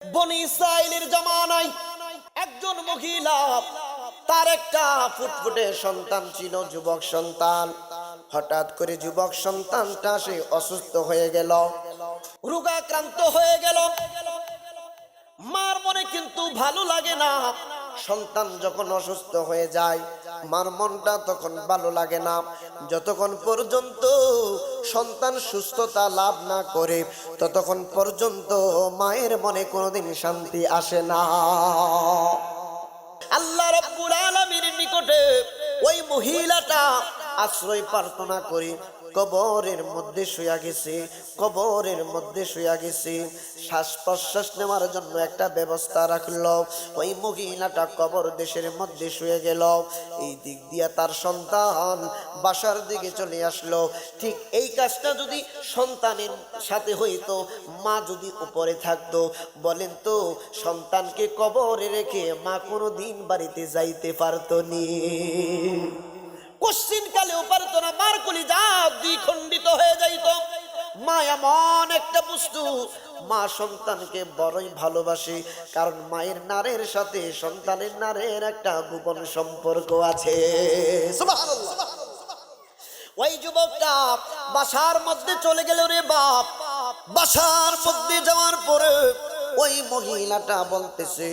বনি ইসরাইলের জামানায় একজন মহিলা, তার একটা ফুটফুটে সন্তান ছিল, যুবক সন্তান। হঠাৎ করে যুবক সন্তানটা সে অসুস্থ হয়ে গেল, রোগাক্রান্ত হয়ে গেল। মার মনে কিন্তু ভালো লাগে না। সন্তান যখন অসুস্থ হয়ে যায়, মার মনটা তখন ভালো লাগে না। যতক্ষণ পর্যন্ত সন্তান সুস্থতা লাভ না করে, ততক্ষণ পর্যন্ত মায়ের মনে কোনোদিন শান্তি আসে না। আল্লাহ রাব্বুল আলামিনের নিকটে ওই মহিলাটা আশ্রয় প্রার্থনা করে কবরের মধ্যে শুয়ে গেছে। কবরের মধ্যে শুয়ে গেছে, শ্বাস প্রশ্বাস নেওয়ার জন্য একটা ব্যবস্থা রাখলো। ওই মহিলাটা কবর দেশের মধ্যে শুয়ে গেল। এই দিক দিয়ে তার সন্তান বাসার দিকে চলে আসলো। ঠিক এই কাজটা যদি সন্তানের সাথে হইতো, মা যদি উপরে থাকতো, বলেন তো সন্তানকে কবরে রেখে মা কোনো দিন বাড়িতে যাইতে পারতো নি? কোশ্চিন কালেও পারতো না। মার কলিজা দ্বিখণ্ডিত হয়ে যাইত। মা এমন একটা বস্তু, মা সন্তানকে বড়ই ভালোবাসে, কারণ মায়ের নারের সাথে সন্তানের নারের একটা গোপন সম্পর্ক আছে। সুবহানাল্লাহ। ওই যুবকটা বাসার মধ্যে চলে গেল রে বাপ। বাসার মধ্যে যাওয়ার পরে ওই মহিলাটা বলতেছে,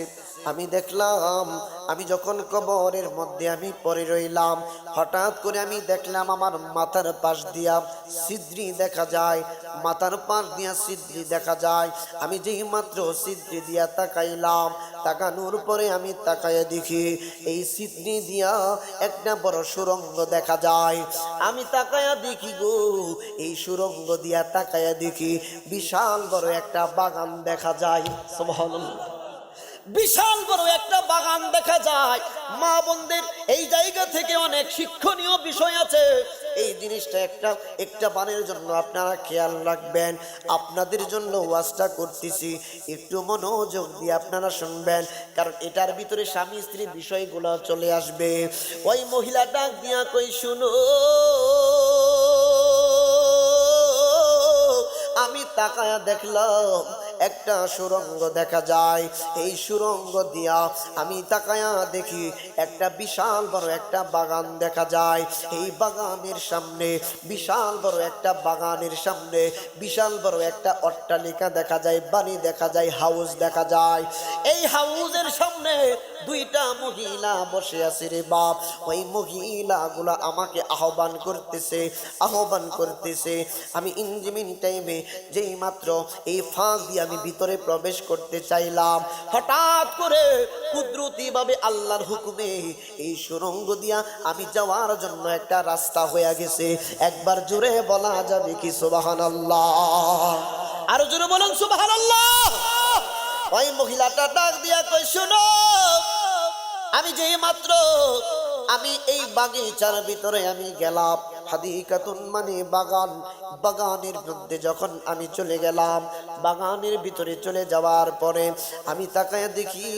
আমি দেখলাম, আমি যখন কবরের মধ্যে আমি পড়ে রইলাম, হঠাৎ করে আমি দেখলাম আমার মাথার পাশ দিয়া ছিদ্রি দেখা যায়, মাথার পাশ দিয়া ছিদ্রি দেখা যায়। আমি যেই মাত্র ছিদ্রি দিয়া তাকাইলাম, তাকানোর পরে আমি তাকাইয়া দেখি এই ছিদ্রি দিয়া একটা বড় সুড়ঙ্গ দেখা যায়। আমি তাকাইয়া দেখি গো, এই সুড়ঙ্গ দিয়া তাকাইয়া দেখি বিশাল বড় একটা বাগান দেখা যায়। সুবহানাল্লাহ। বিশাল বড় একটা বাগান দেখা যায়। মা বোনদের এই জায়গা থেকে অনেক শিক্ষণীয় বিষয় আছে। এই জিনিসটা একটা বানের জন্য আপনারা খেয়াল রাখবেন। আপনাদের জন্য ওয়াজটা করতেছি, একটু মনোযোগ দিয়ে আপনারা শুনবেন, কারণ এটার ভিতরে স্বামী স্ত্রী বিষয়গুলো চলে আসবে। ওই মহিলা ডাক দিয়া কই, শুনো, আমি তাকায়া দেখলাম একটা সুড়ঙ্গ দেখা যায়। এই সুড়ঙ্গ দিয়া আমি তাকায়া দেখি একটা বিশাল বড় একটা বাগান দেখা যায়। এই বাগানের সামনে, বিশাল বড় একটা বাগানের সামনে বিশাল বড় একটা অট্টালিকা দেখা যায়, বাড়ি দেখা যায়, হাউস দেখা যায়। এই হাউসের সামনে দুইটা মহিলা বসে আছে রে বাপ। ওই মহিলাগুলা আমাকে আহ্বান করতেছে, আহ্বান করতেছে। আমি ইনজিমিন টাইমে যেই মাত্র এই ফাঁক দিয়ে আমি ভিতরে প্রবেশ করতে চাইলাম, হঠাৎ করে কুদরতি ভাবে আল্লাহর হুকুমে এই সুড়ঙ্গ দিয়া আমি যাওয়ার জন্য একটা রাস্তা হয়ে গেছে। একবার জোরে বলা যাবে কি সুবহানাল্লাহ? আরো জোরে বলুন সুবহানাল্লাহ। ওই মহিলাটা ডাক দিয়া কই, শুনো, আমি যেই মাত্র আমি এই বাগিচার ভিতরে আমি গেলাম, হাদিকাতুন মানে বাগান, বাগানের মধ্যে যখন আমি চলে গেলাম, বাগানের ভিতরে চলে যাওয়ার পরে আমি তাকায় দেখি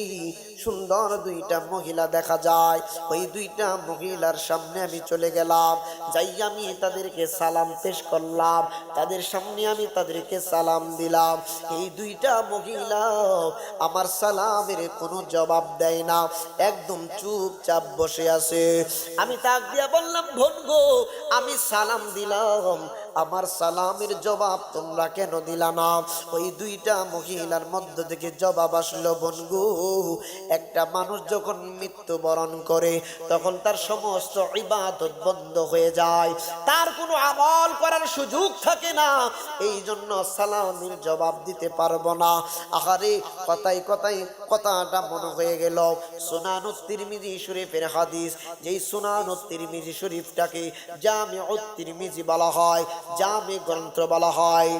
সুন্দর দুইটা মহিলা দেখা যায়। ওই দুইটা মহিলার সামনে আমি চলে গেলাম, যাই আমি তাদেরকে সালাম পেশ করলাম, তাদের সামনে আমি তাদেরকে সালাম দিলাম। এই দুইটা মহিলা আমার সালামের কোনো জবাব দেয় না, একদম চুপচাপ বসে আছে। আমি তাক দিয়া বললাম, বোন গো, আমি সালাম দিলাম, আমার সালামের জবাব তোমরা কেন দিলা না? ওই দুইটা মহিলার মধ্য থেকে জবাব আসলো, বোন গো, একটা মানুষ যখন মৃত্যুবরণ করে তখন তার সমস্ত ইবাদত বন্ধ হয়ে যায়, তার কোনো আমল করার সুযোগ থাকে না, এই জন্য সালামের জবাব দিতে পারবো না। আহারে, কথায় কথায় কথাটা মনে হয়ে গেল। সুনানুত তিরমিজি শরীফের হাদিস, যেই সুনানুত তিরমিজি শরীফটাকে জামিউত তিরমিজি বলা হয়, জামি গ্রন্থ বলা হয়।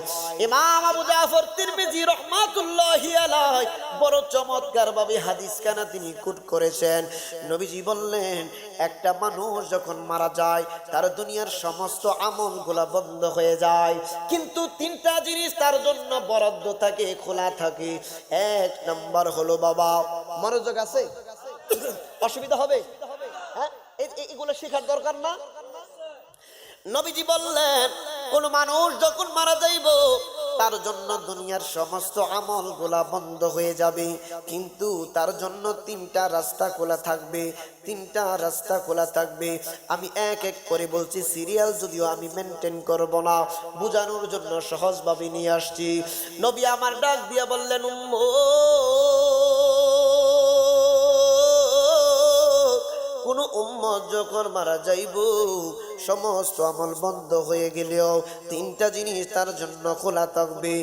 ইমাম আবু জাফর তিরমিজি রাহমাতুল্লাহি আলাইহি বড় চমৎকার ভাবে হাদিস খানা তিনি কোট করেছেন। নবীজি বললেন, একটা মানুষ যখন মারা যায় তার দুনিয়ার সমস্ত আমলগুলো বন্ধ হয়ে যায়, কিন্তু তিনটা জিনিস তার জন্য বরাদ্দ থাকে, খোলা থাকে। এক নাম্বার হলো, বাবা মনোযোগ আছে, অসুবিধা হবে, হ্যাঁ এগুলো শেখার দরকার না। নবীজি বললেন, কোন মানুষ যখন মারা যাইব তার জন্য দুনিয়ার সমস্ত আমলগুলা বন্ধ হয়ে যাবে, কিন্তু তার জন্য তিনটা রাস্তা খোলা থাকবে, তিনটা রাস্তা খোলা থাকবে। আমি এক এক করে বলছি, সিরিয়াল যদিও আমি মেনটেন করব না, বোঝানোর জন্য সহজভাবে নিয়ে আসছি। নবী আমার ডাক দিয়া বললেন, কোন উম্মত যখন মারা যাইব, সমস্ত আমল বন্ধ হয়ে গেলেও তিনটা জিনিস তার জন্য খোলা থাকবে।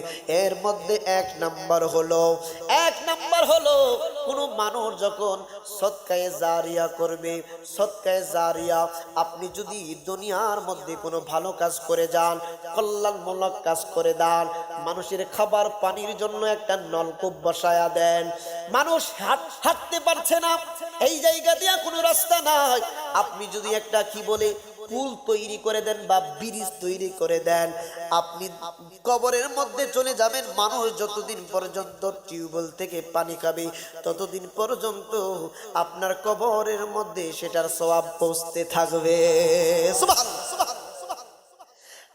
এর মধ্যে এক নাম্বার হলো কোন মানুষ যখন সদকায়ে জারিয়া করবে। সদকায়ে জারিয়া, আপনি যদি দুনিয়ার মধ্যে কোনো ভালো কাজ করে যান, কল্যাণমূলক কাজ করে দেন, মানুষের খাবার পানির জন্য একটা নলকূপ বসায়া দেন, মানুষ হাঁটতে পারছে না, এই জায়গা দিয়ে কোনো রাস্তা নাই, আপনি যদি একটা কি বলে পুল তৈরি করে দেন বা ব্রিজ তৈরি করে দেন, আপনি কবরের মধ্যে চলে যাবেন। মানুষ যতদিন পর্যন্ত টিউবওয়েল থেকে পানি খাবে, ততদিন পর্যন্ত আপনার কবরের মধ্যে সেটার সওয়াব পৌঁছতে থাকবে। সুবহানাল্লাহ।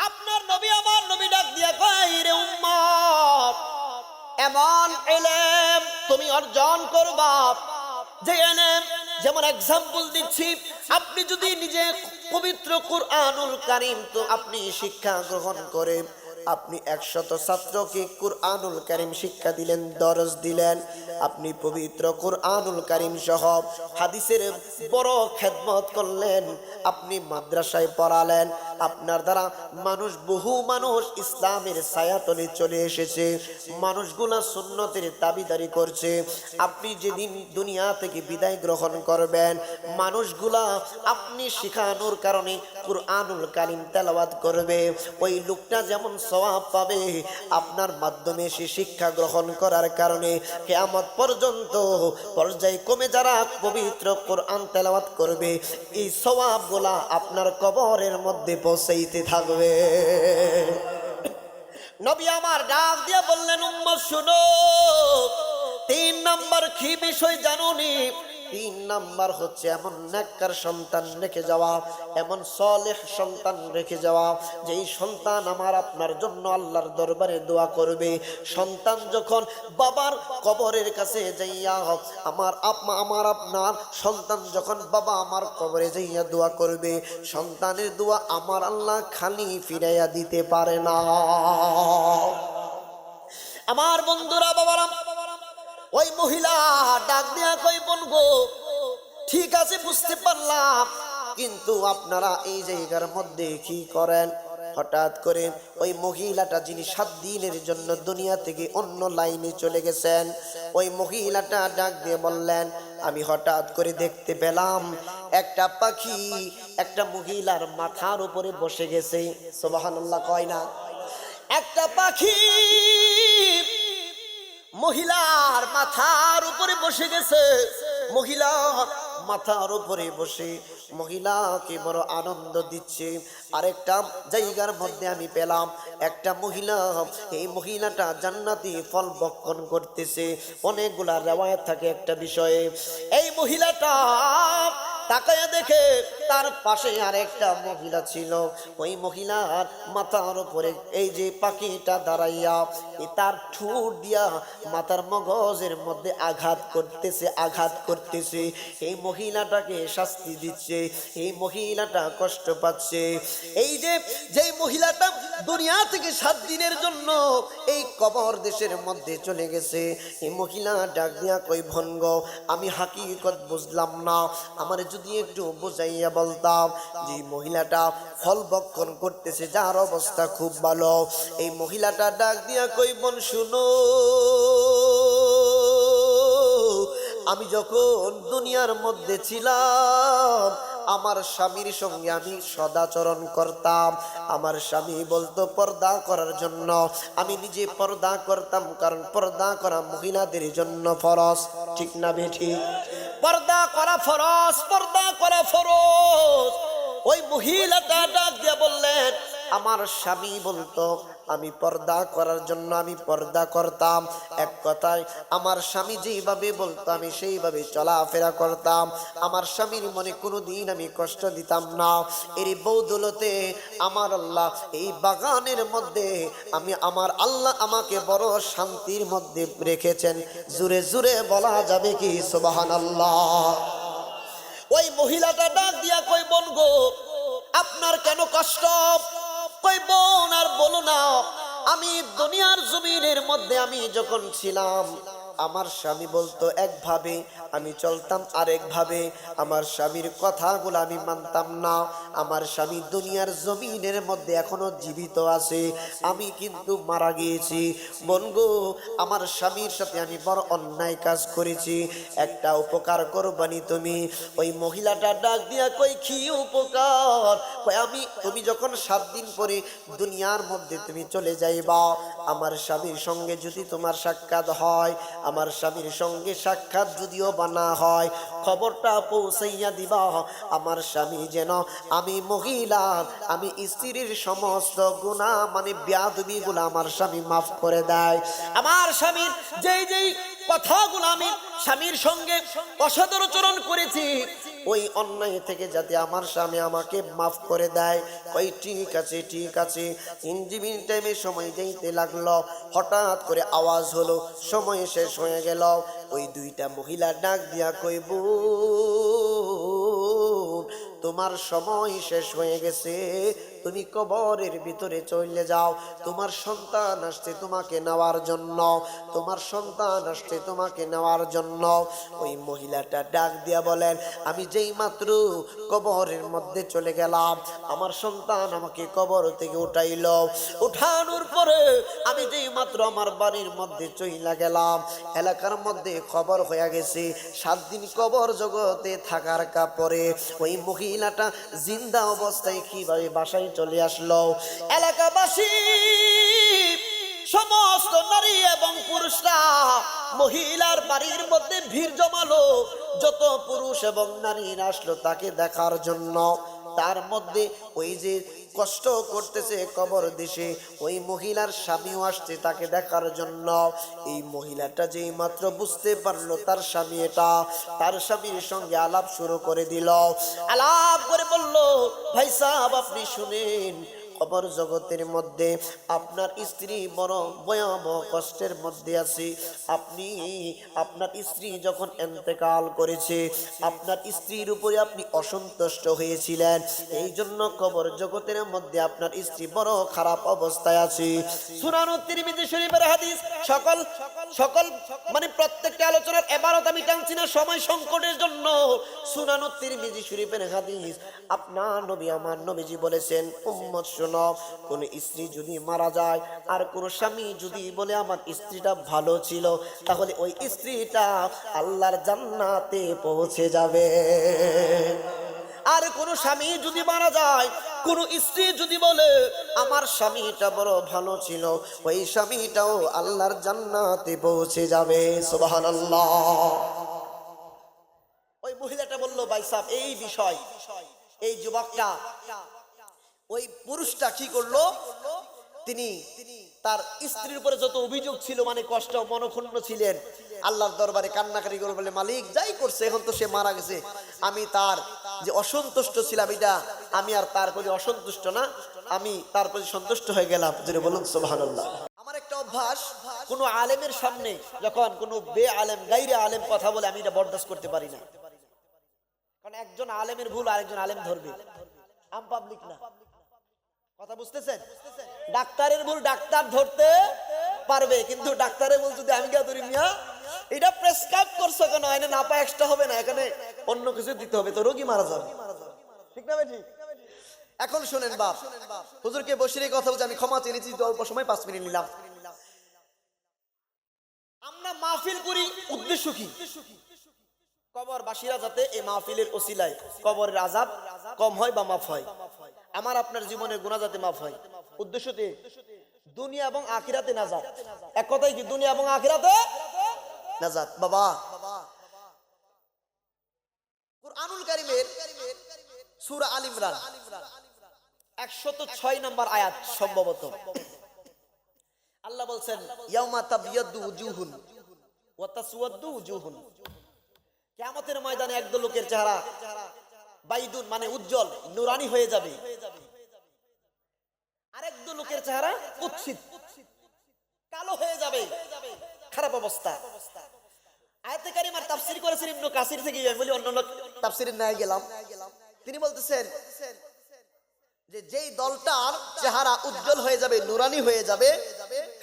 আপনার নবী আমার নবী ডাক দিয়া কয়, রে উম্মত, এমন ইলম তুমি অর্জন করবা যে ইলম, যেমন এক্সাম্পল দিচ্ছি, আপনি যদি নিজে পবিত্র কুরআনুল কারীম তো আপনি শিক্ষা গ্রহণ করে আপনি 100 ছাত্রকে কুরআনুল কারীম শিক্ষা দিলেন, দরস দিলেন, আপনি পবিত্র কুরআনুল কারীম সহ হাদিসের বড় খেদমত করলেন, আপনি মাদ্রাসায় পড়ালেন, আপনার দ্বারা বহু মানুষ ইসলামের ছায়াতলে চলে এসেছে, মানুষগুলা সুন্নতের দাবিদারি করছে। আপনি যেদিন দুনিয়া থেকে বিদায় গ্রহণ করবেন, মানুষগুলা আপনি শিখানোর কারণে কুরআনুল কারীম তেলাওয়াত করবে, ওই লোকটা যেমন সওয়াব পাবে, আপনার মাধ্যমে সে শিক্ষা গ্রহণ করার কারণে কিয়ামত পর্যন্ত পর্যায়ক্রমে যারা পবিত্র কুরআন তেলাওয়াত করবে, এই সওয়াবগুলা আপনার কবরের মধ্যে পৌঁছাইতে থাকবে। নবী আমার ডাক দিয়ে বললেন, উম্মত শুনো, 3 নাম্বার কি বিষয় জানোনি? 3 নাম্বার হচ্ছে এমন নেককার সন্তান রেখে যাওয়া, এমন সালেহ সন্তান রেখে যাওয়া, যেই সন্তান আমার আপনার জন্য আল্লাহর দরবারে দোয়া করবে। সন্তান যখন বাবার কবরের কাছে যাইয়া, আমার আপনার সন্তান যখন বাবা আমার কবরে যাইয়া দোয়া করবে, সন্তানের দোয়া আমার আল্লাহ খালি ফিরাইয়া দিতে পারে না। আমার বন্ধুরা, বাবারা, ওই মহিলা ডাক দিয়া কই, বলবো ঠিক আছে বুঝতে পারলাম, কিন্তু আপনারা এই জায়গার মধ্যে কি করেন? হঠাৎ করে ওই মহিলাটা, যিনি 7 দিনের জন্য দুনিয়া থেকে অন্য লাইনে চলে গেছেন, ওই মহিলাটা ডাক দিয়ে বললেন, আমি হঠাৎ করে দেখতে পেলাম একটা পাখি একটা মহিলার মাথার উপরে বসে গেছে। সুবহানাল্লাহ কয় না? একটা পাখি মহিলার মাথার উপরে বসে গেছে। মহিলা মাথার উপরে বসে মহিলাকে বড় আনন্দ দিচ্ছে। আরেকটা জায়গার মধ্যে আমি পেলাম একটা মহিলা, এই মহিলাটা জান্নাতি ফল ভক্ষণ করতেছে। অনেকগুলা রিওয়ায়াত থাকে একটা বিষয়ে। এই মহিলাটা তাকায়া দেখে তার পাশে আরেকটা মহিলা ছিল। ওই মহিলার মাথার উপরে এই যে পাখিটা দাঁড়াইয়া তার ঠোঁট দিয়া মাথার মগজের মধ্যে আঘাত করতেছে। এই মহিলাটাকে শাস্তি দিচ্ছে, এই মহিলাটা কষ্ট পাচ্ছে। এই যে মহিলাটা দুনিয়া থেকে 7 দিনের জন্য এই কবর দেশের মধ্যে চলে গেছে, এই মহিলা ডাক দিয়া কই, ভঙ্গ আমি হাকিকত বুঝলাম না, আমার যদি একটু বুঝাইয়া বলতাম। যে মহিলাটা ফল ভক্ষণ করতেছে, যার অবস্থা খুব ভালো, এই মহিলাটা ডাক দিয়া কই, বোন শুনো, আমি যখন দুনিয়ার মধ্যে ছিলাম আমার স্বামীর সঙ্গে আমি সদাচরণ করতাম। আমার স্বামী বলতো পর্দা করার জন্য, আমি নিজে পর্দা করতাম, কারণ পর্দা করা মহিলাদের জন্য ফরজ। ঠিক না বেঠিক? পর্দা করা ফরজ, পর্দা করা ফরজ। ওই মহিলাটা ডাক দিয়ে বললেন, আমার স্বামী বলতো আমি পর্দা করার জন্য আমি পর্দা করতাম। এক কথায় আমার স্বামী যেইভাবে বলতো আমি সেইভাবে চলাফেরা করতাম। আমার স্বামীর মনে কোনো দিন আমি কষ্ট দিতাম না। এর বদৌলতে আমার আল্লাহ এই বাগানের মধ্যে আমার আল্লাহ আমাকে বড় শান্তির মধ্যে রেখেছেন। জুরে জুরে বলা যাবে কি সুবহানাল্লাহ। ওই মহিলাটা ডাক দিয়া কই, বোন গো আপনার কেন কষ্ট? কই বোন আর বলো না, আমি দুনিয়ার জমিনের মধ্যে আমি যখন ছিলাম আমার স্বামী বলতো একভাবে, আমি চলতাম আরেকভাবে। আমার স্বামীর কথাগুলো আমি মানতাম না। আমার স্বামী দুনিয়ার জমিনের মধ্যে এখনো জীবিত আছে, আমি কিন্তু মারা গিয়েছি। বনগো আমার স্বামীর সাথে আমি বড় অন্যায় কাজ করেছি, একটা উপকার করবানি তুমি? ওই মহিলাটা ডাক দিয়া কই, কি উপকার? কই তুমি যখন 7 দিন পরে দুনিয়ার মধ্যে তুমি চলে যাইবা, আমার স্বামীর সঙ্গে যদি তোমার সাক্ষাৎ হয়, আমার স্বামীর সঙ্গে সাক্ষাৎ যদিও বানা হয়, খবরটা পৌঁছাইয়া দিবা আমার স্বামী যেন আমি মহিলা আমি স্ত্রীর সমস্ত গুনাহ মানে বেয়াদবিগুলো আমার স্বামী মাফ করে দেয়। আমার স্বামীর যেই যেই কথাগুলো আমি স্বামীর সঙ্গে অসদাচরণ করেছি ওই অন্যায় থেকে যাতে আমার স্বামী আমাকে মাফ করে দেয়। ওই ঠিক আছে ঠিক আছে। ইঞ্জিন টাইমে সময় যাইতে লাগলো, হঠাৎ করে আওয়াজ হলো, সময় শেষ হয়ে গেল। ওই দুইটা মহিলা ডাক দিয়া কইব, তোমার সময় শেষ হয়ে গেছে, তুমি কবরের ভিতরে চলে যাও। তোমার সন্তান আসছে তোমাকে নেওয়ার জন্য, তোমার সন্তান আসছে তোমাকে নেওয়ার জন্য। ওই মহিলাটা ডাক দিয়া বলেন, আমি যেই মাত্র কবরের মধ্যে চলে গেলাম, আমার সন্তান আমাকে কবর থেকে উঠাইল। উঠানোর পরে আমি যেই মাত্র আমার বাড়ির মধ্যে চইলা গেলাম, এলাকার মধ্যে খবর হয়ে গেছে 7 দিন কবর জগতে থাকার পরে ওই মহিলাটা জিন্দা অবস্থায় কিভাবে বাসায় চলে আসলো। এলাকাবাসী সমস্ত নারী এবং পুরুষরা মহিলার বাড়ির মধ্যে ভিড় জমালো। যত পুরুষ এবং নারী আসলো তাকে দেখার জন্য। তার মধ্যে ওই যে কষ্ট করতেছে কবর দেশে ওই মহিলার স্বামীও আসছে তাকে দেখার জন্য। এই মহিলাটা যেই মাত্র বুঝতে পারলো তার স্বামী এটা, তার স্বামীর সঙ্গে আলাপ শুরু করে দিল। আলাপ করে বলল, ভাই সাহেব আপনি শুনেন, কবর জগতের মধ্যে আপনার স্ত্রী বড় ভয়াবহ কষ্টের মধ্যে আছে। আপনার স্ত্রী যখন ইন্তেকাল করেছে, আপনার স্ত্রীর উপরে আপনি অসন্তুষ্ট হয়েছিলেন, এই জন্য কবর জগতের মধ্যে আপনার স্ত্রী বড় খারাপ অবস্থায় আছে। সুনানুত তিরমিজি শরীফের হাদিস। সকল সকল মানে প্রত্যেকটা আলোচনার ইবারত আমি টানছি না সময় সংকটের জন্য। সুনানুত তিরমিজি শরীফের হাদিস। আপনার নবী আমার নবীজি বলেছেন, উম্মত শোনো, কোন স্ত্রী যদি মারা যায় আর কোন স্বামী যদি বলে আমার স্ত্রীটা ভালো ছিল, তাহলে ওই স্ত্রীটা আল্লাহর জান্নাতে পৌঁছে যাবে। আর কোন স্বামী যদি মারা যায়, কোন স্ত্রী যদি বলে আমার স্বামীটা বড় ভালো ছিল, ওই স্বামীটাও আল্লাহর জান্নাতে পৌঁছে যাবে। সুবহানাল্লাহ। ওই মহিলাটা বলল, ভাই সাহেব এই বিষয়, এই যুবকটা ওই পুরুষটা কি করলো, তিনি তার স্ত্রীর উপরে যত অভিযোগ ছিল মানে কষ্ট মনক্ষুণ্ণ ছিলেন, আল্লাহর দরবারে কান্নাকারি করে বলে, মালিক যাই করছে এখন তো সে মারা গেছে, আমি তার যে অসন্তুষ্ট ছিলাম এটা আমি আর তার প্রতি অসন্তুষ্ট না, আমি তার প্রতি সন্তুষ্ট হয়ে গেলাম। যদি বলুন সুবহানাল্লাহ। আমার একটা অভ্যাস, কোনো আলেমের সামনে যখন কোনো বে আলেম গাইরে আলেম কথা বলে আমি এটা বরদাস্ত করতে পারি না। কারণ একজন আলেমের ভুল আরেকজন আলেম ধরবে, আম পাবলিক না। কথা বুঝতেছেন? ডাক্তারের ভুল ডাক্তার ধরতে পারবে, কিন্তু ডাক্তারের ভুল যদি আমি গিয়ে ধরি, মিয়া এটা প্রেসক্রাইব করছো কেন, এখানে নাপা এক্সট্রা হবে না, এখানে অন্য কিছু দিতে হবে, তো রোগী মারা যাবে। ঠিক না ভাই? ঠিক। এখন শুনেন বাপ, হুজুরকে বসিয়ে কথা বলছি, আমি ক্ষমা চেয়েছি অল্প সময় 5 মিনিট নিলাম। আমরা মাহফিল করি উদ্দেশ্য কি? কবরবাসীরা যাতে এই মাহফিলের ওসিলায় কবরের আযাব কম হয় বা মাফ হয়, আমার আপনার জীবনের গুনাহ যাতে মাফ হয়, উদ্দেশ্যতে দুনিয়া এবং আখিরাতে নাজাত। এক কথাই কি, দুনিয়া এবং আখিরাতে নাজাত। বাবা কুরআনুল কারীমের সূরা আল ইমরান 106 নম্বর আয়াত সম্ভবত, আল্লাহ বলছেন ইয়াউমা তাবিয়াদু উজুহুন ওয়া তাসওয়াদু উজুহুন, কিয়ামতের ময়দানে একদল লোকের চেহারা বাইদুন মানে উজ্জ্বল নুরানি হয়ে যাবে, আরেকদল লোকের চেহারা কুৎসিত কালো হয়ে যাবে, খারাপ অবস্থা। আয়াতে কারিমার তাফসীর করেছেন ইবনে কাসির থেকে, আমি বলি অন্য তাফসীরের নাই গেলাম। তিনি বলতেছেন যে যেই দলটার চেহারা উজ্জ্বল হয়ে যাবে নুরানি হয়ে যাবে,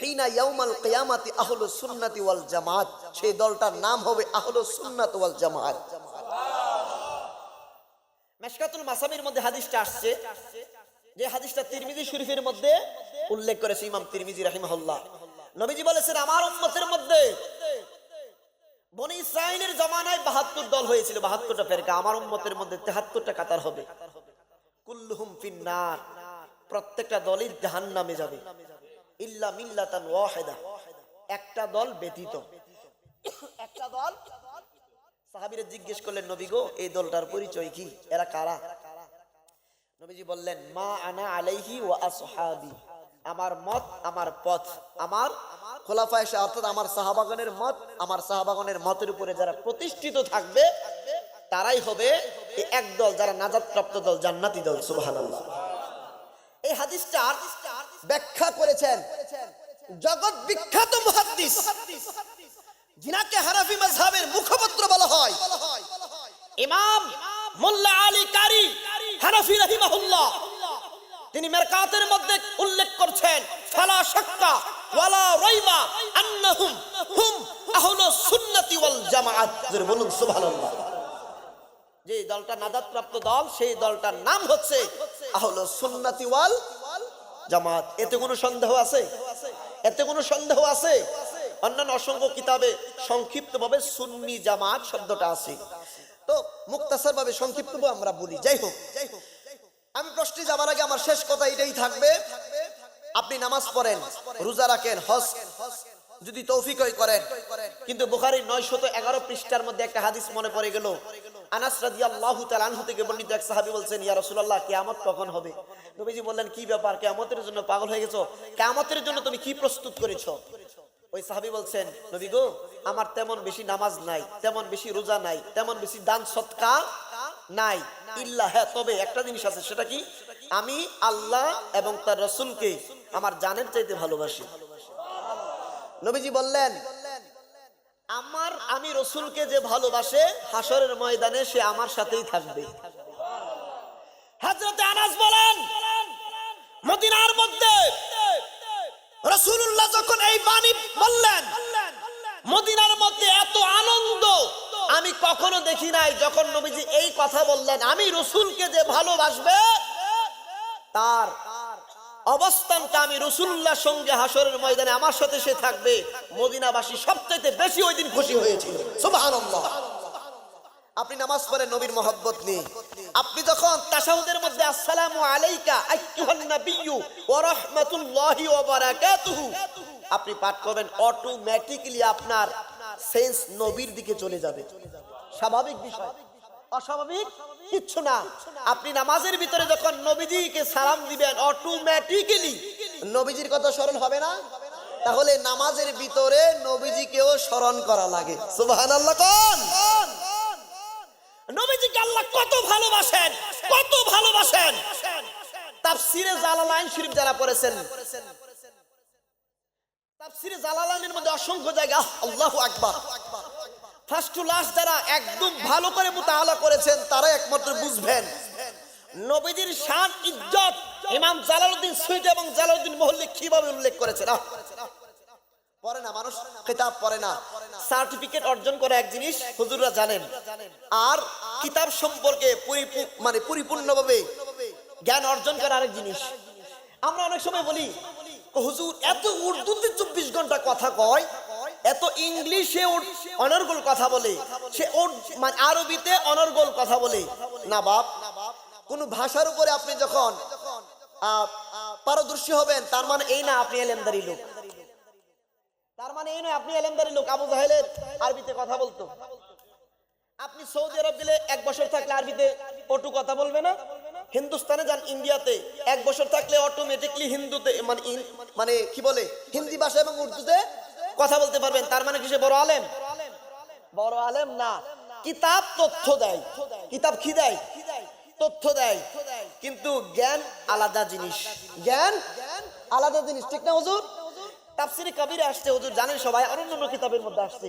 হিনা ইয়াউমাল কিয়ামাতি আহলুস সুন্নাতি ওয়াল জামাত, সেই দলটার নাম হবে আহলুস সুন্নাত ওয়াল জামাত। মিশকাতুল মাসাবির মধ্যে হাদিসটা আসছে, যে হাদিসটা তিরমিজি শরীফের মধ্যে উল্লেখ করেছে ইমাম তিরমিজি রাহিমাহুল্লাহ। নবীজি বলেছেন আমার উম্মতের মধ্যে বনি ইসরাঈলের জামানায় ৭২ দল হয়েছিল, ৭২টা ফেরকা। আমার উম্মতের মধ্যে ৭৩টা কাতার হবে। কুল্লুহুম ফিন্নার, প্রত্যেকটা দলই জাহান্নামে যাবে, ইল্লা মিল্লাতান ওয়াহিদা, একটা দল ব্যতীত। একটা দল। সাহাবীরা জিজ্ঞেস করলেন নবী গো এই দলটার পরিচয় কি, এরা কারা? নবীজি বললেন মা আনা আলাইহি ওয়া আসহাবি, আমার মত আমার পথ, আমার খোলাফায়ে রাশিদিন অর্থাৎ আমার সাহাবাগণের মত, আমার সাহাবাগণের মতের উপরে যারা প্রতিষ্ঠিত থাকবে তারাই হবে এই এক দল, যারা নাজাতপ্রাপ্ত দল, জান্নাতি দল। সুবহানাল্লাহ। এই হাদিসটার ব্যাখ্যা করেছেন জগৎ বিখ্যাত মুহাদ্দিস, যিনাকে হানাফি মাযহাবের মুখপত্র বলা হয়, ইমাম মোল্লা আলী কারি হানাফি রাহিমাহুল্লাহ। তিনি মিরকাতের মধ্যে উল্লেখ করছেন ফালা শাক্কা ওয়ালা রাইবা আন্নাহুম হুম আহলুস সুন্নাতি ওয়াল জামাআত। জোরে বলুন সুবহানাল্লাহ। যে দলটা নাজাতপ্রাপ্ত দল, সেই দলটার নাম হচ্ছে আহলুস সুন্নাতি ওয়াল জামাত। এতে কোনো সন্দেহ আছে? এতে কোনো সন্দেহ আছে? অন্যান্য অসংখ্য কিতাবে সংক্ষিপ্তভাবে সুন্নি জামাত শব্দটা আছে, তো মুক্তাসার ভাবে সংক্ষিপ্তভাবে আমরা বলি। যাই হোক, আমি প্রশ্নে যাবার আগে আমার শেষ কথা এটাই থাকবে, আপনি নামাজ পড়েন, রোজা রাখেন, হজ যদি তৌফিক হয় করেন, কিন্তু বুখারীর 911 পৃষ্ঠার মধ্যে একটা হাদিস মনে পড়ে গেল। আনাস রাদিয়াল্লাহু তাআলা আনহু থেকে বর্ণিত এক সাহাবী বলছেন ইয়া রাসূলুল্লাহ কিয়ামত কখন হবে? নবীজি বললেন কি ব্যাপার, কিয়ামতের জন্য পাগল হয়ে গেছো? কিয়ামতের জন্য তুমি কি প্রস্তুত করেছো? ওই সাহাবী বলছেন নবী গো আমার তেমন বেশি নামাজ নাই, তেমন বেশি রোজা নাই, তেমন বেশি দান সদকা নাই, ইল্লা হ্যাঁ তবে একটা জিনিস আছে, সেটা কি আমি আল্লাহ এবং তার রাসূলকে আমার জানের চাইতে ভালোবাসি। নবীজি বললেন আমি রাসূলকে যে ভালোবাসে হাসরের ময়দানে সে আমার সাথেই থাকবে। হযরত আনাস বলেন মদিনার মধ্যে রাসূলুল্লাহ যখন এই বাণী বললেন, মদিনার মধ্যে এত আনন্দ আমি কখনো দেখি নাই। যখন নবীজি এই কথা বললেন আমি রাসূলকে যে ভালোবাসবে তার অবস্থানটা আমি রাসূলুল্লাহর সঙ্গে হাসরের ময়দানে আমার সাথে সে থাকবে, মদিনাবাসী সবচেয়ে বেশি ওই দিন খুশি হয়েছিল। সুবহানাল্লাহ। আপনি নামাজ পড়েন নবীর মহব্বত নিয়ে, আপনি যখন তাশাহুদের মধ্যে আসসালামু আলাইকা আইয়ুহান নাবিয়্যু ওয়া রাহমাতুল্লাহি ওয়া বারাকাতুহু আপনি পাঠ করবেন, অটোমেটিক্যালি আপনার সেন্স নবীর দিকে চলে যাবে। স্বাভাবিক বিষয়, অস্বাভাবিক কিচ্ছু না। আপনি নামাজের ভিতরে যখন নবীজিকে সালাম দিবেন অটোমেটিক্যালি নবীজির কথা স্মরণ হবে না? তাহলে নামাজের ভিতরে নবীজিকেও স্মরণ করা লাগে। সুবহানাল্লাহ। কোন নবীজিকে আল্লাহ কত ভালোবাসেন, কত ভালোবাসেন। তাফসিরে জালালাইন শরীফ যারা পড়েছেন, তাফসিরে জালালাইনের মধ্যে অসংখ্য জায়গা আল্লাহু আকবার ফার্স্ট টু লাস্ট যারা একদম ভালো করে মুতাআলা করেছেন তারা একমাত্র বুঝবেন নবীজির শান ইজ্জত ইমাম জালালউদ্দিন সুয়ুতী এবং জালালউদ্দিন মুহল্লি কিভাবে উল্লেখ করেছেন। পড়ে না মানুষ, কিতাব পড়ে না, সার্টিফিকেট অর্জন করে এক জিনিস হুজুররা জানেন, আর কিতাব সম্পর্কে পরিপূর্ণভাবে জ্ঞান অর্জন করা আরেক জিনিস। আমরা অনেক সময় বলি হুজুর এত উর্দুতে 24 ঘন্টা কথা কয়, এত ইংলিশে অনর্গল কথা বলে, সে মানে আরবিতে অনর্গল কথা বলে। না বাপ, কোন ভাষার উপরে আপনি যখন পারদর্শী হবেন তার মানে এই না আপনি এলেমদারি লোক, তার মানে এই নয় আপনি এলেমদারি লোক। আবু জাহেলের আরবিতে কথা বলতো, আপনি সৌদি আরব গেলে 1 বছর থাকলে আরবিতে কটু কথা বলবে না? হিন্দুস্তানে যান, ইন্ডিয়াতে 1 বছর থাকলে অটোমেটিকলি হিন্দুতে মানে কি বলে হিন্দি ভাষা এবং উর্দুতে কথা বলতে পারবেন। তার মানে কি সে বড় আলেম? বড় আলেম না। কিতাব তথ্য দেয়, কিতাব কি দেয়? তথ্য দেয়, কিন্তু জ্ঞান আলাদা জিনিস। জ্ঞান আলাদা জিনিস, ঠিক না হুজুর? তাফসিরে কবিরে আসছে হুজুর, জানেন সবাই, অন্যান্য কিতাবের মধ্যে আসছে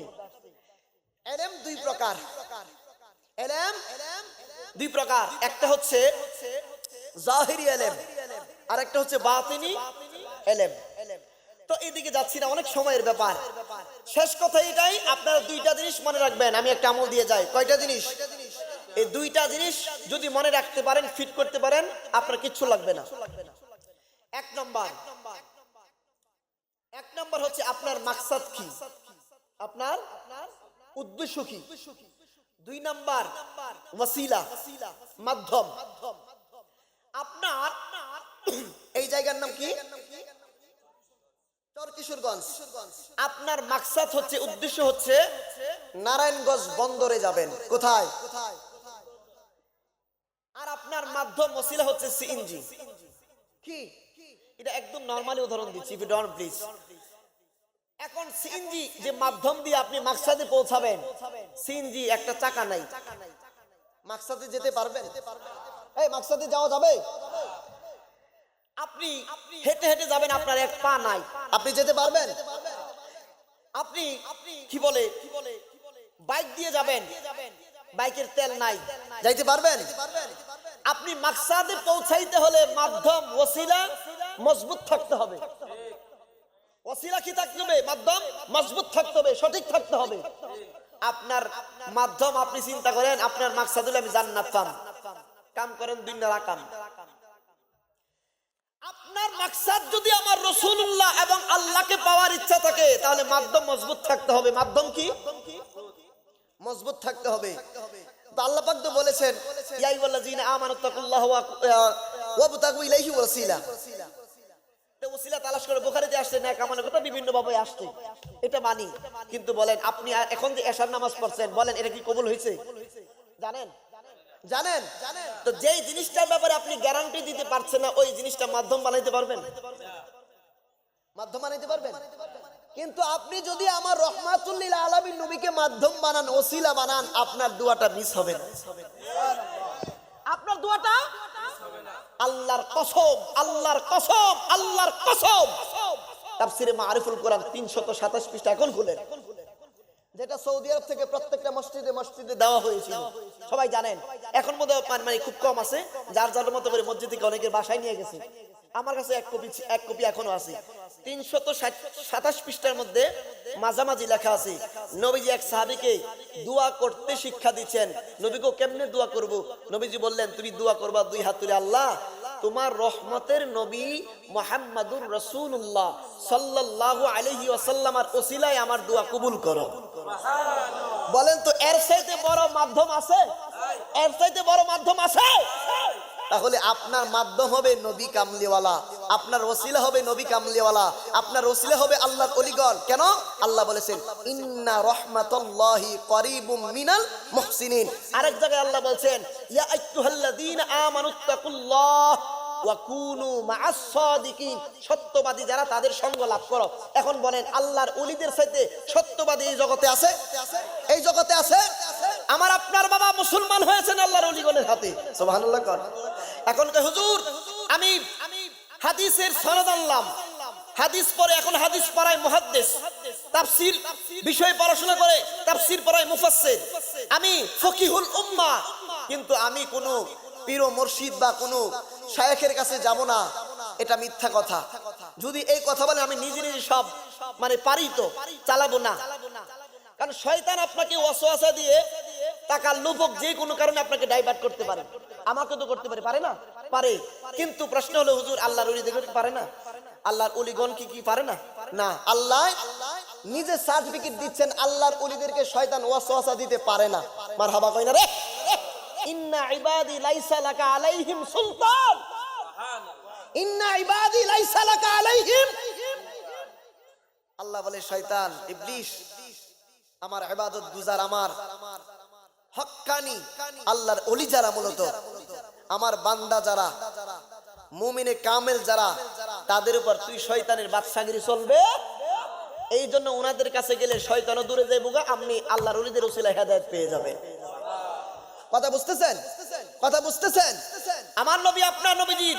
ইলম 2 প্রকার। ইলম 2 প্রকার, একটা হচ্ছে জাহিরি ইলম আর একটা হচ্ছে বাতিনি ইলম। তো এইদিকে যাচ্ছি না, অনেক সময়ের ব্যাপার। শেষ কথা এটাই, আপনারা 2টা জিনিস মনে রাখবেন। আমি একটা আমল দিয়ে যাই। কয়টা জিনিস? এই 2টা জিনিস যদি মনে রাখতে পারেন, ফিট করতে পারেন, আপনার কিচ্ছু লাগবে না। এক নাম্বার হচ্ছে আপনার মাকসাদ কি, আপনার উদ্দেশ্য কি। 2 নাম্বার ওয়াসিলা, মাধ্যম। আপনার এই জায়গার নাম কি? কিশোরগঞ্জ। আপনার মাকসাদ হচ্ছে, উদ্দেশ্য হচ্ছে নারায়ণগঞ্জ বন্দরে যাবেন। কোথায়? আর আপনার মাধ্যম ওসিলা হচ্ছে সিএনজি। কি? এটা একদম নরমালি উদাহরণ দিচ্ছি, ইফ ইউ ডোন্ট প্লিজ। এখন সিএনজি যে মাধ্যম দিয়ে আপনি মাকসাদে পৌঁছাবেন, সিএনজি একটা চাকা নাই, মাকসাদে যেতে পারবেন? এই মাকসাদে যাওয়া যাবে? আপনি হেঁটে হেঁটে যাবেন, আপনার এক পা নাই, আপনি যেতে পারবেন? আপনি কি বলে বাইক দিয়ে যাবেন, বাইকের তেল নাই, যাইতে পারবেন? আপনি মাকসাদে পৌঁছাইতে হলে মাধ্যম ওসিলা মজবুত থাকতে হবে। ওসিলা কি থাকতে হবে? মাধ্যম মজবুত থাকতে হবে, সঠিক থাকতে হবে। আপনার মাধ্যম, আপনি চিন্তা করেন আপনার মাকসাদ হলে আমি জান্নাত পাম, কাম করেন দুনিয়ার আকাম। আপনার মাকসাদ যদি আমার রাসূলুল্লাহ এবং আল্লাহকে পাওয়ার ইচ্ছা থাকে, তাহলে মাধ্যম মজবুত থাকতে হবে। মাধ্যম কি? মজবুত থাকতে হবে। তো আল্লাহ পাক তো বলেছেন, ইয়া আইয়ুহাল্লাযীনা আমানু তাকুল্লাহ ওয়াবতাগু ইলাইহি ওয়াসিলা। তো ওসিলা তালাশ করে বুখারীতে আসছে, না কামানের কথা বিভিন্ন ভাবে আসছে, এটা মানি। কিন্তু বলেন আপনি এখন যে এশার নামাজ পড়ছেন, বলেন এটা কি কবুল হয়েছে? জানেন? তো যেই জিনিসটার ব্যাপারে আপনি গ্যারান্টি দিতে পারছেন না, ওই জিনিসটা মাধ্যম বানাইতে পারবেন? মাধ্যম বানাইতে পারবেন? কিন্তু আপনি যদি আমার রহমাতুল লিল আলামিন নবীকে মাধ্যম বানান, ওসিলা বানান, আপনার দোয়াটা মিস হবে না। আপনার দোয়াটা আল্লাহর কসম, আল্লাহর কসম, আল্লাহর কসম। তাফসিরে মারিফুল কোরআন 327 পৃষ্ঠা এখন খুলেন, যেটা সৌদি আরব থেকে প্রত্যেকটা মসজিদে দেওয়া হয়েছিল, সবাই জানেন। এখন বোধহয় মানে খুব কম আছে, যার যার মতো করে মসজিদ থেকে অনেকের বাসায় নিয়ে গেছে। আমার কাছে এক কপি এখনো আছে। 327 পৃষ্ঠার মধ্যে মাঝামাঝি লেখা আছে, নবীজি এক সাহাবীকে দোয়া করতে শিক্ষা দিচ্ছেন। নবীকে কেমনে দোয়া করব? নবীজি বললেন, তুমি দোয়া করবা 2 হাত তুলে, আল্লাহ তোমার রহমতের নবী মুহাম্মাদুর রাসূলুল্লাহ সাল্লাল্লাহু আলাইহি ওয়াসাল্লামের ওসিলায় আমার দোয়া কবুল করো। সুবহানাল্লাহ। বলেন তো এর চাইতে বড় মাধ্যম আছে? এর চাইতে বড় মাধ্যম আছে? তাহলে আপনার মাধ্যম হবে নবী কামলিওয়ালা, আপনার ওসিলা হবে নবী কামলিওয়ালা, আপনার ওসিলা হবে আল্লাহর ওলিগণ। কেন? আল্লাহ বলেছেন ইন্না রাহমাতুল্লাহি করিবুম মিনাল মুহসিনিন। আরেক জায়গায় আল্লাহ বলেছেন ইয়া আইয়ুহাল্লাযীনা আমানুত্তাকুল্লাহ ওয়া কুনু মা'আস সাদিকিন। সত্যবাদী যারা, তাদের সঙ্গ লাভ করো। এখন বলেন আল্লাহর ওলিদের চাইতে সত্যবাদী এই জগতে আছে? এই জগতে আছে? আমার আপনার বাবা মুসলমান হয়েছেন আল্লাহর ওলিগণের হাতে। সুবহানাল্লাহ। এখন হুজুর আমি হাদিসের সনদ আনলাম, হাদিস পড়ে, এখন হাদিস পড়ায় মুহাদ্দিস, তাফসীর বিষয় পড়াশোনা করে তাফসীর পড়ায় মুফাসসির, আমি ফকিহুল উম্মাহ। কিন্তু আমি কোনো পীর ও মুর্শিদ বা কোনো শায়েখের কাছে যাব না, এটা মিথ্যা কথা। যদি এই কথা বলে আমি নিজে সব মানে পারি তো চালাবো না। কারণ শয়তান আপনাকে ওয়াসওয়াসা দিয়ে তাকাল্লুফক যে কোনো কারণে আপনাকে ডাইভার্ট করতে পারে। আমাকে তো করতে পারে, পারে না? পারে। কিন্তু প্রশ্ন হলো হুজুর আল্লাহর ওলিদের পারে না? আল্লাহর ওলিগণ কি পারে না? না, আল্লাহ নিজে সার্টিফিকেট দিচ্ছেন আল্লাহর ওলিদেরকে শয়তান ওয়াসওয়াসা দিতে পারে না। মারহাবা কই না রে? ইন্না ইবাদি লাইসা লাকা আলাইহিম সুলতান, ইন্না ইবাদি লাইসা লাকা আলাইহিম। আল্লাহ বলে শয়তান, ইবলিস, আমার ইবাদত গুজার, আমার হক্কানি আল্লাহর ওলি যারা, মূলত আমার বান্দা যারা, মুমিনে কামেল যারা, তাদের উপর তুই শয়তানের বাদশাগিরি চলবে। এই জন্য ওনাদের কাছে গেলে শয়তানও দূরে যাইবগা, আপনি আল্লাহর ওলিদের উসিলায় হেদায়েত পেয়ে যাবেন। কথা বুঝতেছেন? কথা বুঝতেছেন? আমার নবী, আপনার নবীজির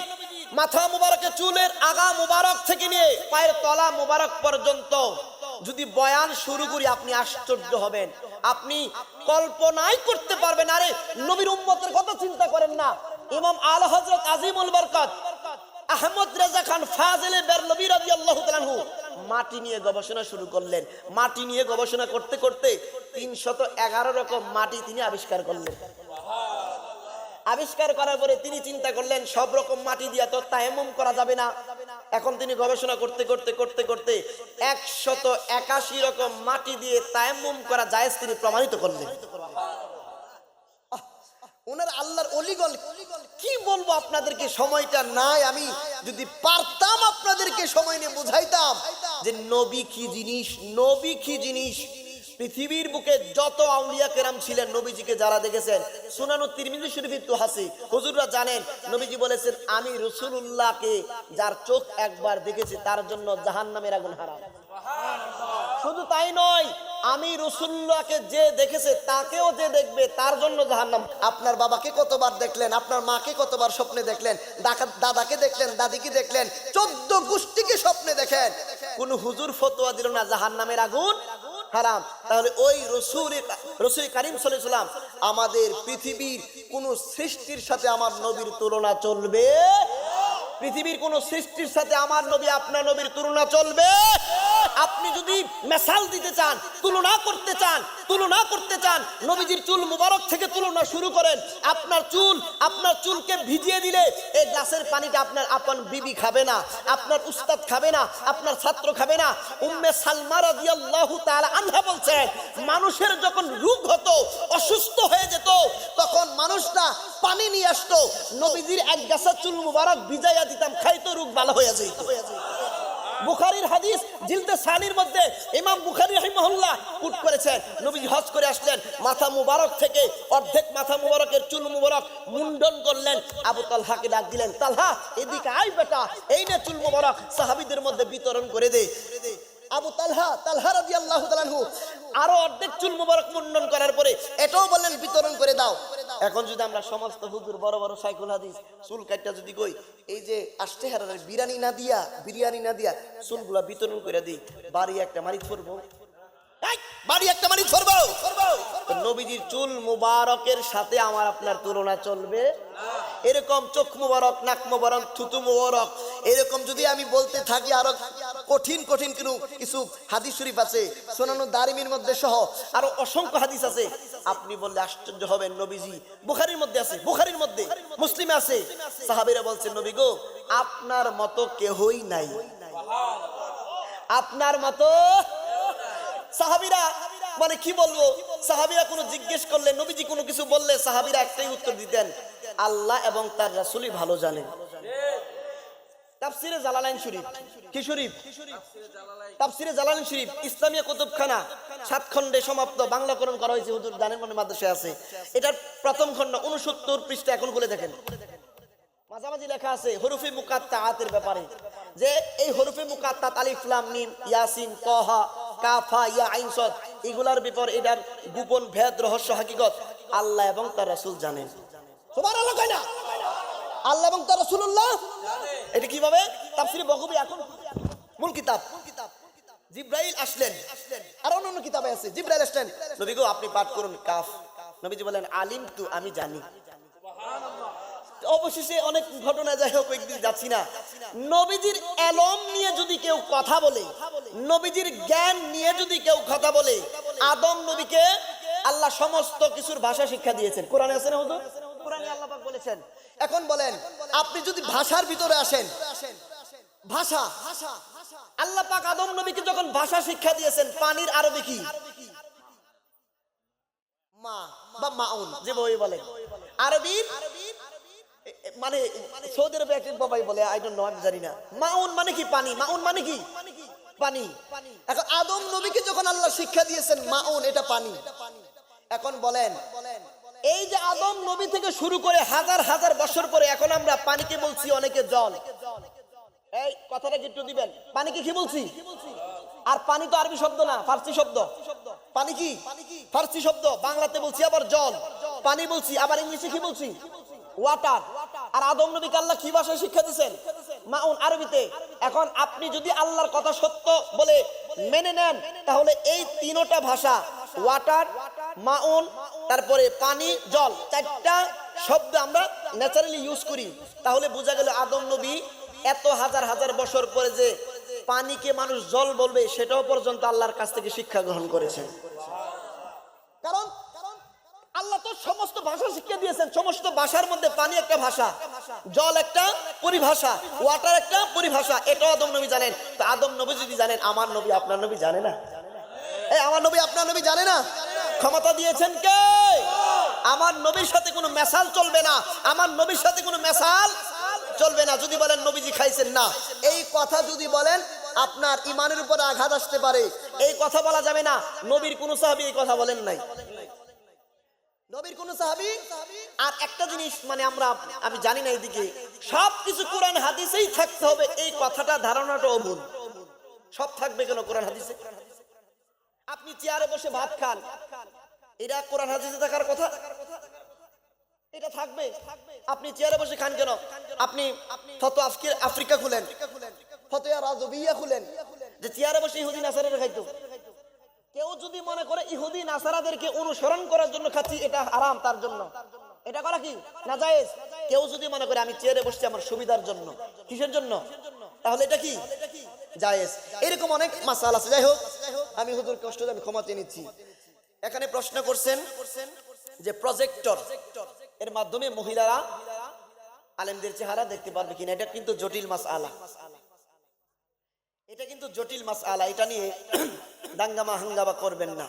মাথা মুবারকের চুলের আগা মুবারক থেকে নিয়ে পায়ের তলা মুবারক পর্যন্ত যদি বয়ান শুরু করি আপনি আশ্চর্য হবেন, আপনি কল্পনাই করতে পারবেন। আরে নবীর উম্মতের কথা চিন্তা করেন না। ইমাম আলা হযরত আজিমুল বরকত আহমদ রেজা খান ফাজিলে বেরলভী রাদিয়াল্লাহু তাআলা আনহু মাটি নিয়ে গবেষণা শুরু করলেন। মাটি নিয়ে গবেষণা করতে করতে 311 রকম মাটি তিনি আবিষ্কার করলেন। আবিষ্কার করার পরে তিনি চিন্তা করলেন সব রকম মাটি দিয়া তো তায়াম্মুম করা যাবে না। এখন তিনি গবেষণা করতে করতে করতে করতে 181 রকম মাটি দিয়ে তায়াম্মুম করা জায়েজ তিনি প্রমাণিত করলেন। ওনার আল্লাহর ওলিগণ কি বলবো আপনাদেরকে, সময়টা নাই। আমি যদি পারতাম আপনাদেরকে সময় নিয়ে বুঝাইতাম যে নবী কি জিনিস, নবী কি জিনিস। পৃথিবীর বুকে যত আউলিয়া কেরাম ছিলেন, নবীজিকে যারা দেখেছেন, সুনান তিরমিজি শরীফে তো আছে, হুজুররা জানেন নবীজি বলেছেন আমি রাসূলুল্লাহকে যার চোখ একবার দেখেছি তার জন্য জাহান্নামের আগুন হারাম। শুধু তাই নয়, আমি রাসূলুল্লাহকে যে দেখেছে তাকেও যে দেখবে তার জন্য জাহান্নাম। আপনার বাবাকে কতবার দেখলেন, আপনার মাকে কতবার স্বপ্নে দেখলেন, দাদাকে দেখলেন, দাদিকে দেখলেন, 14 গোষ্ঠীকে স্বপ্নে দেখেন, কোন হুজুর ফতোয়া দিল না জাহান্নামের আগুন হারাম। তাহলে ওই রাসূল কারীম সাল্লাল্লাহু আলাইহি ওয়াসাল্লাম আমাদের পৃথিবীর কোন সৃষ্টির সাথে আমার নবীর তুলনা চলবে? পৃথিবীর কোন সৃষ্টির সাথে আমার নবী আপনার নবীর তুলনা চলবে? আপনি যদি মিসাল দিতে চান, তুলনা করতে চান, নবীজির চুল মুবারক থেকে তুলনা শুরু করেন। আপনার চুলকে ভিজিয়ে দিলে এই গ্লাসের পানিটা আপনার আপন বিবি খাবে না, আপনার উস্তাদ খাবে না, আপনার ছাত্র খাবে না। উম্মে সালমা রাদিয়াল্লাহু তাআলা আনহা বলছেন মানুষের যখন রোগ হতো, অসুস্থ হয়ে যেত, তখন মানুষটা পানি নিয়ে আসতো, নবীজির এক গাছা চুল মুবারক ভিজাইয়া দিতাম, খাইতো, রোগ ভালো হয়ে যেত। বুখারীর হাদিস জিলদে সানির মধ্যে ইমাম বুখারী রাহিমাহুল্লাহ কোট করেছেন, নবীজি হজ করে আসলেন, মাথা মুবারক থেকে অর্ধেক মাথা মুবারকের চুল মুবারক মুন্ডন করলেন। আবু তালহাকে ডাক দিলেন, তালহা এদিকে আয় বেটা, এই নে চুল মুবারক সাহাবীদের মধ্যে বিতরণ করে দে। আবু তালহা রাদিয়াল্লাহু তাআলা আনহু আরো অর্ধেক চুল মুবারক মুন্ডন করার পরে এটাও বললেন বিতরণ করে দাও। এখন যদি আমরা সমস্ত হুজুর বড় বড় শাইখুল হাদিস চুল কাটটা যদি কই এই যে আষ্টেহারের বিরিয়ানি না দিয়া চুলগুলা বিতরণ করে দিই, বাড়ি একটা মারি ধরবো, নবীজির চুল মুবারকের সাথে আমার আপনার তুলনা চলবে? এরকম চোখ মুবারক, নাক মুবারক, থুতু মুবারক, এরকম যদি আমি বলতে থাকি আরো কঠিন কিছু হাদিস শরীফ আছে, সুনান দারিমির মধ্যে সহ আরো অসংখ্য হাদিস আছে। আপনি বললে আশ্চর্য হবেন, নবীজি বুখারীর মধ্যে আছে, বুখারীর মধ্যে, মুসলিমে আছে। সাহাবীরা বলছেন নবী গো আপনার মতো কেহই নাই, আপনার মতো। সাহাবীরা মানে কি বলবো, সাহাবীরা কোনো জিজ্ঞেস করলে, নবীজি কোনো কিছু বললে সাহাবীরা একটাই উত্তর দিতেন, আল্লাহ এবং তার রাসূলই ভালো জানেন। তাফসিরে জালালাইন শরীফ, কি শরীফ? তাফসিরে জালালাইন শরীফ, ইসলামিয়া কুতুবখানা 7 খণ্ডে সমাপ্ত, বাংলাকরণ করা হয়েছে, হুজুর জানেন মনে মাদ্রাসায় আছে। এটার প্রথম খণ্ড 69 পৃষ্ঠা, এখন খুলে দেখেন, মাঝামাঝি লেখা আছে হরফে মুকাত্তাআতের ব্যাপারে, যে এই হরফে মুকাত্তাত আলিফ লাম মিম ইয়াসিন তাহা কাফা ইয়া আইন সাদ এগুলার ব্যাপারে এটার গোপন ভেদ রহস্য হাকিকত আল্লাহ এবং তার রাসূল জানেন। সুবহানাল্লাহ কয় না? আল্লাহ এবং তার রাসূলুল্লাহ এটা কিভাবে? তাফসীরে বগবী এখন মূল কিতাব, জিবরাইল আসলেন, আর অন্য কিতাবে আছে, জিবরাইল আসলেন, নবী গো আপনি পাঠ করুন কাফ। নবীজি বলেন আলিম তু, আমি জানি। অবশেষে অনেক ঘটনা, যাই হোক একদিন যাচ্ছি না, নবীজির এলম নিয়ে যদি কেউ কথা বলে, নবীজির জ্ঞান নিয়ে যদি কেউ কথা বলে, আদম নবীকে আল্লাহ সমস্ত কিছুর ভাষা শিক্ষা দিয়েছেন, কোরআনে আছে না হুজুর? কোরআনে আল্লাহ পাক বলেছেন। এখন বলেন আপনি যদি ভাষার ভিতরে আসেন, ভাষা, আল্লাহ পাক আদম নবীকে যখন ভাষা শিক্ষা দিয়েছেন, পানির আরবি কি? মা বা মাউন, যে বই বলে আরবি, মানে সৌদি আরবে এক বাবাই বলে, আই ডোন্ট নো, আমি জানি না, মাউন মানে কি? পানি। মাউন মানে কি? পানি। এখন আদম নবীকে যখন আল্লাহ শিক্ষা দিয়েছেন মাউন, এটা পানি। এখন বলেন এই যে আদম নবী থেকে শুরু করে হাজার হাজার বছর পরে এখন আমরা পানিকে বলছি অনেকে জল। এই কথাটা কি একটু দিবেন, পানিকে কি বলছি? আর পানি তো আরবি শব্দ না, ফার্সি শব্দ। পানি কি ফার্সি শব্দ, বাংলাতে বলছি আবার জল, পানি বলছি, আবার ইংলিশে কি বলছি? ওয়াটার। আর আদম নবীকে আল্লাহ কি ভাষায় শিক্ষা দিয়েছেন? মাউন, আরবিতে। এখন আপনি যদি আল্লাহর কথা সত্য বলে মেনে নেন, তাহলে এই তিনটা ভাষা, ওয়াটার, মাউন, তারপরে পানি, জল, চারটা শব্দ আমরা ন্যাচারালি ইউজ করি। তাহলে বোঝা গেল আদম নবী এত হাজার হাজার বছর পরে যে পানিকে মানুষ জল বলবে, সেটাও পর্যন্ত আল্লাহর কাছ থেকে শিক্ষা গ্রহণ করেছেন। কারণ আল্লাহ তো সমস্ত ভাষা শিক্ষা দিয়েছেন, সমস্ত ভাষার মধ্যে পানি একটা ভাষা, জল একটা পরিভাষা, ওয়াটার একটা পরিভাষা। এটাও আদম নবী জানেন। তো আদম নবী যদি জানেন, আমার নবী আপনার নবী জানে না? এই আমার নবী আপনার নবী জানে না? ক্ষমতা দিয়েছেন কে? আমার নবীর সাথে কোনো মেসাল চলবে না, আমার নবীর সাথে কোনো মেসাল চলবে না। যদি বলেন নবীজি খাইছেন না, এই কথা যদি বলেন আপনার ইমানের উপর আঘাত আসতে পারে। এই কথা বলা যাবে না। নবীর কোন সাহাবী এই কথা বলেন নাই, নবীর কোন সাহাবী। আর একটা জিনিস মানে আমি জানি না, এইদিকে সবকিছু কোরআন হাদিসেই থাকতে হবে, এই কথাটা ধারণাটাও ভুল। সব থাকবে কেন কোরআন হাদিসে? আপনি চেয়ারে বসে ভাত খান, এটা কোরআন হাদিসে থাকার কথা? এটা থাকবে। আপনি চেয়ারে বসে খান কেন? আপনি ফতোয়া আফ্রিকা খুলেন, ফতোয়া রাজবিয়া খুলেন, যে চেয়ারে বসে ইহুদি নাসারারা খাইতো। কেউ যদি মনে করে ইহুদি নাসারাদেরকে অনুসরণ করার জন্য খাচ্ছি, এটা হারাম তার জন্য, এটা করা কি নাজায়েজ। কেউ যদি মনে করে আমি চেয়ারে বসছি আমার সুবিধার জন্য, কিসের জন্য, তাহলে এটা কি জায়েজ। এরকম অনেক মাসালা আছে। যাই হোক, আমি হুজুর কষ্ট দিয়ে আমি ক্ষমা চেয়ে নিচ্ছি। এখানে প্রশ্ন করছেন যে প্রজেক্টর এর মাধ্যমে মহিলারা আলেমদের চেহারা দেখতে পারবে কিনা। এটা কিন্তু জটিল মাসআলা, এটা কিন্তু জটিল মাসআলা। এটা নিয়ে দাঙ্গামা হাঙ্গামা করবেন না।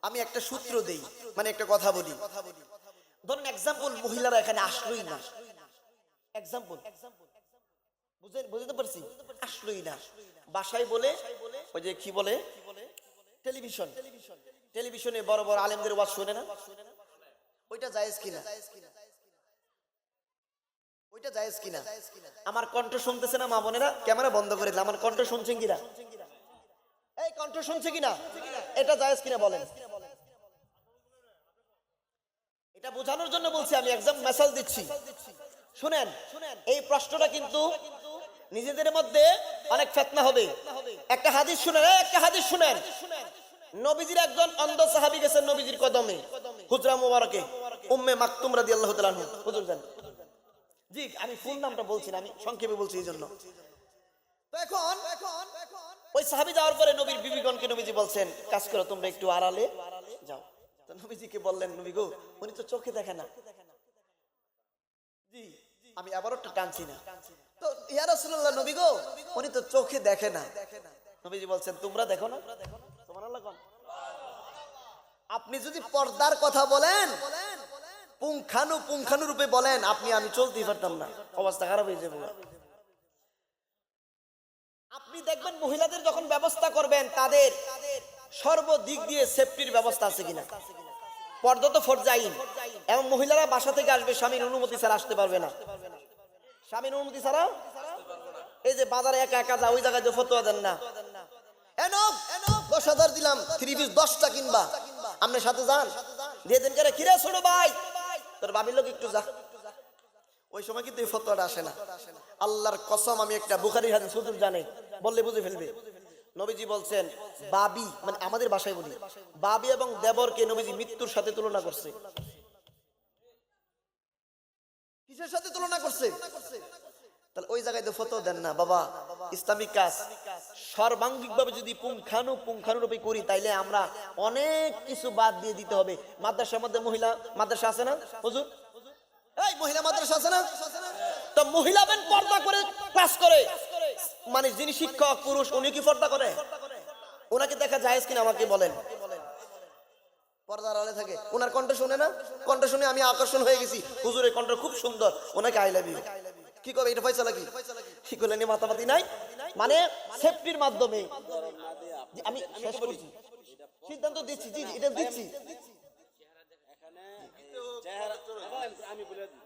আমি একটা সূত্র দেই, মানে একটা কথা বলি। ধরুন এক্সাম্পল, মহিলারা এখানে আসলোই না, এক্সাম্পল, বুঝতে পারছি, আসলোই না, বাসায় বলে ওই যে কি বলে টেলিভিশনে বড় বড় আলেমদের ওয়াজ শুনে না, ওইটা জায়েজ কিনা? ওইটা জায়েজ কিনা? আমার কণ্ঠ শুনতেছে না মা বোনেরা? ক্যামেরা বন্ধ করে দিলাম। আমার কণ্ঠ শুনছেন কিনা? এই কণ্ঠ শুনছে কিনা? এটা জায়েজ কিনা বলেন? এটা বোঝানোর জন্য বলছি, আমি একদম মেসেজ দিচ্ছি। শুনেন, এই প্রশ্নটা কিন্তু নিজেদের মধ্যে অনেক ফিতনা হবে। একটা হাদিস শুনেন, একটা হাদিস শুনেন। নবীজির একজন অন্ধ সাহাবী গেছেন নবীজির কদমে, হুজরা মুবারকে, উম্মে মাকতুম রাদিয়াল্লাহু তাআলা আনহা। হুজুর জান, জি আমি ফুল নামটা বলছি না, আমি সংক্ষেপে বলছি এই জন্য। তো এখন ওই সাহাবী যাওয়ার পরে নবীর বিবিগণকে নবীজি বলছেন, কাজ করো তোমরা একটু আড়ালে যাও। তো নবীজিকে বললেন, নবী গো, উনি তো চোখে দেখে না। জি আমি আবারও টানছি না। তো ইয়া রাসূলুল্লাহ, নবী গো, উনি তো চোখে দেখে না। নবীজি বলছেন, তোমরা দেখো না? সুবহানাল্লাহ। আপনি যদি পর্দার কথা বলেন, পুঙ্খানু রূপে বলেন, আমি চলতেই পারতাম না, অবস্থা খারাপ হয়ে যাবে। আপনি দেখবেন মহিলাদের যখন ব্যবস্থা করবেন, তাদের সর্বদিক দিয়ে সেফটির ব্যবস্থা আছে কিনা। পর্দা তো ফরজ আইন, এবং মহিলারা বাসা থেকে আসবে স্বামীর অনুমতি ছাড়া আসতে পারবে না। স্বামীর অনুমতি ছাড়া এই যে বাজারে একা একা যা, ওই জায়গায় যে ফতোয়া দেন না, 10,000 দিলাম 3 পিস 10টা কিনবা, আপনি সাথে যান, দিয়ে দেন করে, কিরে ছোট ভাই তোর বাবির লোক একটু যা। ওই সময় কিন্তু এই ফতোয়াটা আসে না। আল্লাহর কসম, আমি একটা বুখারীর হাদিস, হুজুর জানে, বললে বুঝে ফেলবে। নবীজি বলছেন, বাবি মানে আমাদের ভাষায় বলি, বাবি এবং দেবরকে নবীজি মৃত্যুর সাথে তুলনা করছে। কিসের সাথে তুলনা করছে? তাহলে ওই জায়গায় তো ফতোয়া দেন না বাবা। ইসলামিক কাজ সর্বাঙ্গিকভাবে যদি পুঙ্খানুরূপে করি, তাইলে আমরা অনেক কিছু বাদ দিয়ে দিতে হবে। মাদ্রাসার মধ্যে মহিলা মাদ্রাসা আছে না হুজুর? এই মহিলা মাদ্রাসা আছে না? তো মহিলা বেন পর্দা করে ক্লাস করে, মানে যিনি শিক্ষক পুরুষ, উনি কি পর্দা করে? ওনাকে দেখা জায়েজ কিনা আমাকে বলেন। পর্দার আড়ালে থাকে, ওনার কণ্ঠ শুনে না? কণ্ঠ শুনে আমি আকর্ষণ হয়ে গেছি, হুজুরের কণ্ঠ খুব সুন্দর, ওনাকে আই লাভ ইউ। কি করবে এটা? ফয়সালা কি করলে নিয়ে মাতামাতি নাই, মানে সেফটির মাধ্যমে। আমি শেষ করছি, সিদ্ধান্ত দিচ্ছি, জি এটা দিচ্ছি। আমি বলে দিই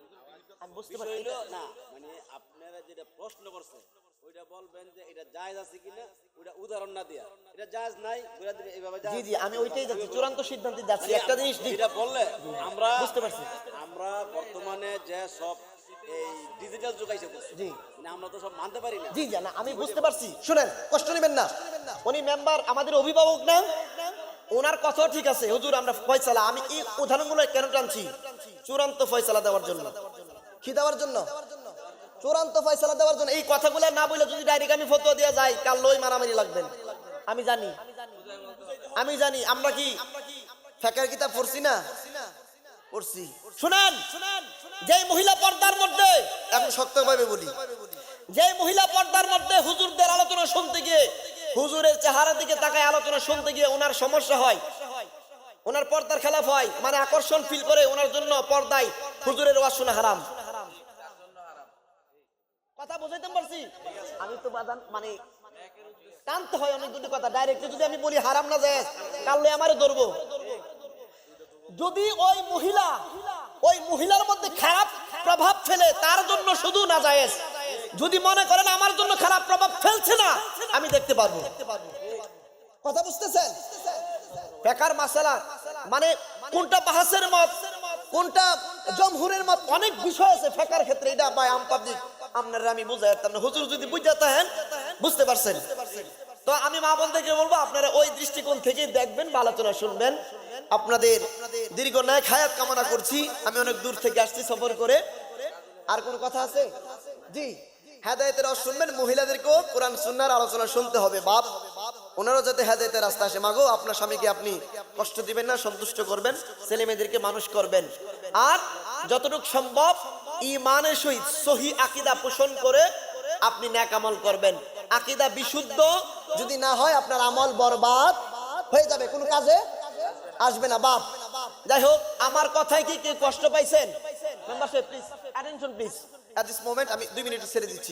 আমি বুঝতে বিষয় পারি হলো না মানে আপনারা যেটা প্রশ্ন করছে ওইটা বলবেন যে এটা জায়েজ আছে কিনা ওইটা উদাহরণ না দিয়া এটা জায়েজ নাই বলে দিবেন এইভাবে জি জায়েজ জি আমি ওইটাই যাচ্ছি চূড়ান্ত সিদ্ধান্তে যাচ্ছি মানে একটা জিনিস এটা বললে আমরা বুঝতে পারছি আমরা বর্তমানে যে সব এই ডিজিটাল যুগ আইছে বলছি জি মানে আমরা তো সব মানতে পারি না জি জানা আমি বুঝতে পারছি শুনেন কষ্ট নেবেন না উনি মেম্বার আমাদের অভিভাবক না ওনার কথাও ঠিক আছে হুজুর আমরা ফয়সালা আমি এই উদাহরণগুলো কেন টানছি চূড়ান্ত ফয়সালা দেওয়ার জন্য কি দেওয়ার জন্য চূড়ান্ত ফয়সালা দেওয়ার জন্য এই কথাগুলো না বলে যদি ডাইরেক্ট আমি ফতোয়া দেওয়া যায় কাল লই মারামারি লাগবেন আমি জানি আমরা কি ফিকহের কিতাব পড়ছি না পড়ছি শুনেন যে মহিলা পর্দার মধ্যে এখন শক্তভাবে বলি যে মহিলা পর্দার মধ্যে হুজুরদের আলোচনা শুনতে গিয়ে হুজুরের চেহারার দিকে তাকায় আলোচনা শুনতে গিয়ে ওনার সমস্যা হয় ওনার পর্দার খেলাফ হয় মানে আকর্ষণ ফিল করে ওনার জন্য পর্দায় হুজুরের ওয়াজ শোনা হারাম কথা বুঝাইতে পারছি আমি তো বাদান মানে টানতে হয় অনেকগুলি কথা ডাইরেক্টলি যদি আমি বলি হারাম না যায় কাললে আমারে ধরবো যদি ওই মহিলার মধ্যে খারাপ প্রভাব ফেলে তার জন্য শুধু না জায়েজ যদি মনে করেন আমার জন্য খারাপ প্রভাব ফেলছে না আমি দেখতে পারবো কথা বুঝতেছেন বেকার মাসালা মানে কোনটা বাহাসের মত কোনটা জমহুরের মত অনেক বিষয় আছে ফিকহের ক্ষেত্রে এটা ভাই আম পাবলিক আপনারা আমি বুঝাইতাম না হুজুর যদি বুঝাতেন বুঝতে পারছেন তো আমি মা বোনদেরকে বলবো আপনারা ওই দৃষ্টিকোণ থেকে দেখবেন বা আলোচনা শুনবেন আপনাদের দীর্ঘ ন্যায় হায়াত কামনা করছি আমি অনেক দূর থেকে আসছি সফর করে আর কোন কথা আছে জি হেদায়েতের রস শুনবেন মহিলাদেরকেও কোরআন সুন্নাহর আলোচনা শুনতে হবে বাপ ওনারও যাতে হেদায়েতের রাস্তা আসে মাগো আপনার স্বামীকে আপনি কষ্ট দিবেন না সন্তুষ্ট করবেন ছেলে মেয়েদেরকে মানুষ করবেন আর যতটুকু সম্ভব ঈমানের সহিত সহি আকীদা পোষণ করে আপনি নেক আমল করবেন আকীদা বিশুদ্ধ যদি না হয় আপনার আমল বরবাদ হয়ে যাবে কোনো কাজে আসবে না বাপ যাই হোক আমার কথায় কি কেউ কষ্ট পাইছেন মেম্বার সাহেব please attention please at this moment আমি 2 মিনিট ছেড়ে দিচ্ছি